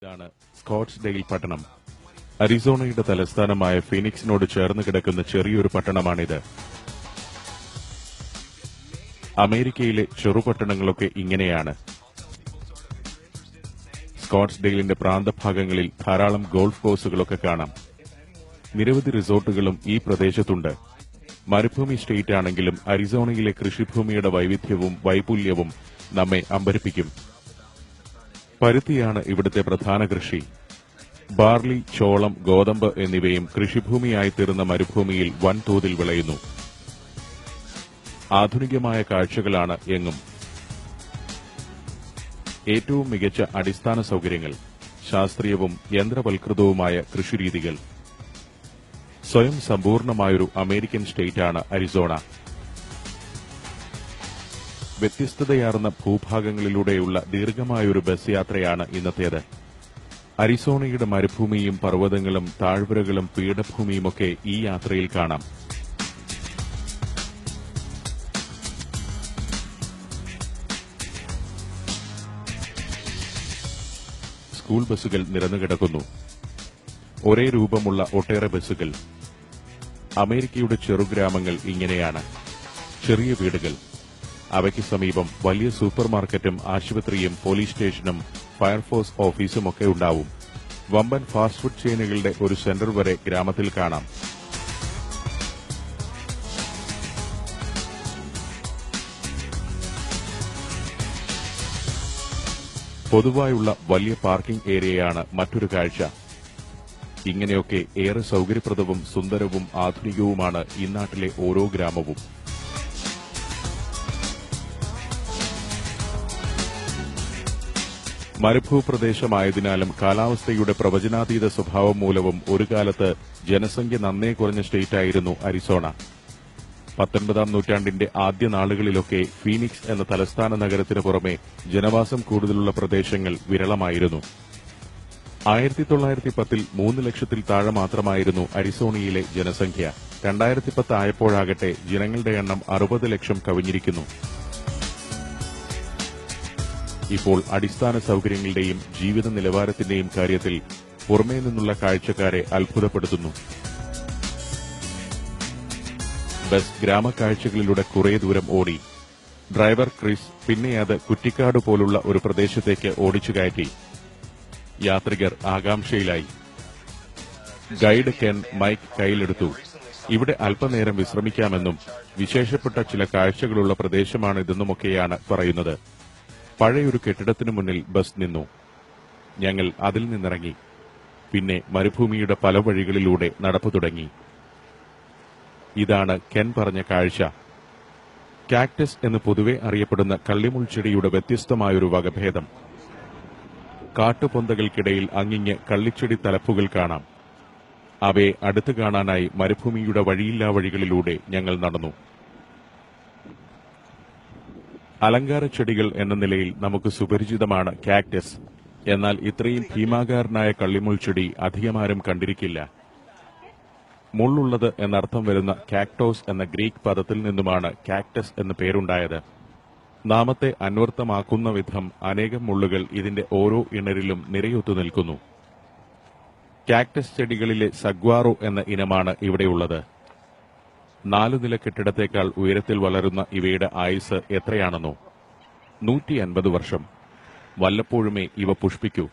ഇതാണ് സ്കോട്ട്സ്ഡെയിൽ പട്ടണം. അരിസോണയുടെ തലസ്ഥാനമായ ഫീനിക്സിനോട് ചേർന്ന് കിടക്കുന്ന ചെറിയൊരു പട്ടണമാണിത്. അമേരിക്കയിലെ ചെറുപട്ടണങ്ങളൊക്കെ ഇങ്ങനെയാണ്. സ്കോട്ട്സ്ഡെയിലിന്റെ പ്രാന്തഭാഗങ്ങളിൽ ധാരാളം ഗോൾഫ് കോഴ്സുകളൊക്കെ കാണാം. നിരവധി റിസോർട്ടുകളും ഈ പ്രദേശത്തുണ്ട്. മരുഭൂമി സ്റ്റേറ്റ് ആണെങ്കിലും അരിസോണയിലെ കൃഷിഭൂമിയുടെ വൈവിധ്യവും വൈപുല്യവും നമ്മെ അമ്പരപ്പിക്കും. പരുത്തിയാണ് ഇവിടുത്തെ പ്രധാന കൃഷി. ബാർലി, ചോളം, ഗോതമ്പ് എന്നിവയും കൃഷിഭൂമിയായി തീർന്ന മരുഭൂമിയിൽ വൻതോതിൽ വിളയുന്നു. ആധുനികമായ കാഴ്ചകളാണ് എങ്ങും. ഏറ്റവും മികച്ച അടിസ്ഥാന സൌകര്യങ്ങൾ, ശാസ്ത്രീയവും യന്ത്രവൽകൃതവുമായ കൃഷിരീതികൾ. സ്വയം സമ്പൂർണമായൊരു അമേരിക്കൻ സ്റ്റേറ്റാണ് അരിസോണ. വ്യത്യസ്തതയാർന്ന ഭൂഭാഗങ്ങളിലൂടെയുള്ള ദീർഘമായൊരു ബസ് യാത്രയാണ് ഇന്നത്തേത്. അരിസോണയുടെ മരുഭൂമിയും പർവ്വതങ്ങളും താഴ്വരകളും പീഠഭൂമിയുമൊക്കെ ഈ യാത്രയിൽ കാണാം. സ്കൂൾ ബസ്സുകൾ നിരന്നുകിടക്കുന്നു. ഒരേ രൂപമുള്ള ഒട്ടേറെ ബസ്സുകൾ. അമേരിക്കയുടെ ചെറുഗ്രാമങ്ങൾ ഇങ്ങനെയാണ്. ചെറിയ വീടുകൾ, അവയ്ക്ക് സമീപം വലിയ സൂപ്പർമാർക്കറ്റും ആശുപത്രിയും പോലീസ് സ്റ്റേഷനും ഫയർഫോഴ്സ് ഓഫീസുമൊക്കെ ഉണ്ടാവും. വമ്പൻ ഫാസ്റ്റ് ഫുഡ് ചെയിനുകളുടെ ഒരു സെന്റർ വരെ ഗ്രാമത്തിൽ കാണാം. പൊതുവായുള്ള വലിയ പാർക്കിംഗ് ഏരിയയാണ് മറ്റൊരു കാഴ്ച. ഇങ്ങനെയൊക്കെ ഏറെ സൌകര്യപ്രദവും സുന്ദരവും ആധുനികവുമാണ് ഇന്നാട്ടിലെ ഓരോ ഗ്രാമവും. മരുഭൂപ്രദേശമായതിനാലും കാലാവസ്ഥയുടെ പ്രവചനാതീത സ്വഭാവം മൂലവും ഒരു കാലത്ത് ജനസംഖ്യ നന്നേ കുറഞ്ഞ സ്റ്റേറ്റായിരുന്നു അരിസോണ. 19-ാം നൂറ്റാണ്ടിന്റെ ആദ്യ നാളുകളിലൊക്കെ ഫീനിക്സ് എന്ന തലസ്ഥാന നഗരത്തിന് പുറമെ ജനവാസം കൂടുതലുള്ള പ്രദേശങ്ങൾ വിരളമായിരുന്നു. 1910-ൽ 3 ലക്ഷത്തിൽ താഴെ മാത്രമായിരുന്നു അരിസോണയിലെ ജനസംഖ്യ. 2010 ആയപ്പോഴാകട്ടെ ജനങ്ങളുടെ എണ്ണം 60 ലക്ഷം കവിഞ്ഞിരിക്കുന്നു. ഇപ്പോൾ അടിസ്ഥാന സൌകര്യങ്ങളുടെയും ജീവിത നിലവാരത്തിന്റെയും കാര്യത്തിൽ പുറമേ നിന്നുള്ള കാഴ്ചക്കാരെ അത്ഭുതപ്പെടുത്തുന്നു. ബസ് ഗ്രാമക്കാഴ്ചകളിലൂടെ കുറേ ദൂരം ഓടി. ഡ്രൈവർ ക്രിസ് പിന്നെ അത് കുറ്റിക്കാട് പോലുള്ള ഒരു പ്രദേശത്തേക്ക് ഓടിച്ചു കയറ്റി. യാത്രികർ ആകാംക്ഷയിലായി. ഗൈഡ് കെൻ മൈക്ക് കയ്യിലെടുത്തു. ഇവിടെ അല്പനേരം വിശ്രമിക്കാമെന്നും വിശേഷപ്പെട്ട ചില കാഴ്ചകളുള്ള പ്രദേശമാണിതെന്നുമൊക്കെയാണ് പറയുന്നത്. പഴയൊരു കെട്ടിടത്തിനു മുന്നിൽ ബസ് നിന്നു. ഞങ്ങൾ അതിൽ നിന്നിറങ്ങി. പിന്നെ മരുഭൂമിയുടെ പല വഴികളിലൂടെ നടപ്പു തുടങ്ങി. ഇതാണ് കെൻ പറഞ്ഞ കാഴ്ച. കാക്ടസ് എന്ന് പൊതുവെ അറിയപ്പെടുന്ന കള്ളിമുൾച്ചെടിയുടെ വ്യത്യസ്തമായൊരു വകഭേദം. കാട്ടുപൊന്തകൾക്കിടയിൽ അങ്ങിങ്ങ് കള്ളിച്ചെടി തലപ്പുകൾ കാണാം. അവയെ അടുത്തു കാണാനായി മരുഭൂമിയുടെ വഴിയില്ലാ വഴികളിലൂടെ ഞങ്ങൾ നടന്നു. അലങ്കാര ചെടികൾ എന്ന നിലയിൽ നമുക്ക് സുപരിചിതമാണ് കാക്ടസ്. എന്നാൽ ഇത്രയും ഭീമാകാരനായ കള്ളിമുൾച്ചെടി അധികമാരും കണ്ടിരിക്കില്ല. മുള്ളുള്ളത് എന്നർത്ഥം വരുന്ന കാക്ടോസ് എന്ന ഗ്രീക്ക് പദത്തിൽ നിന്നുമാണ് കാക്ടസ് എന്ന പേരുണ്ടായത്. നാമത്തെ അന്വർത്ഥമാക്കുന്ന വിധം അനേകം മുള്ളുകൾ ഇതിന്റെ ഓരോ ഇണരിലും നിരയൊത്തു നിൽക്കുന്നു. കാക്ടസ് ചെടികളിലെ സഗ്വാറോ എന്ന ഇനമാണ് ഇവിടെയുള്ളത്. 4 നില കെട്ടിടത്തേക്കാൾ ഉയരത്തിൽ വളരുന്ന ഇവയുടെ ആയുസ് എത്രയാണെന്നോ? 150 വർഷം. വല്ലപ്പോഴുമേ ഇവ പുഷ്പിക്കൂ.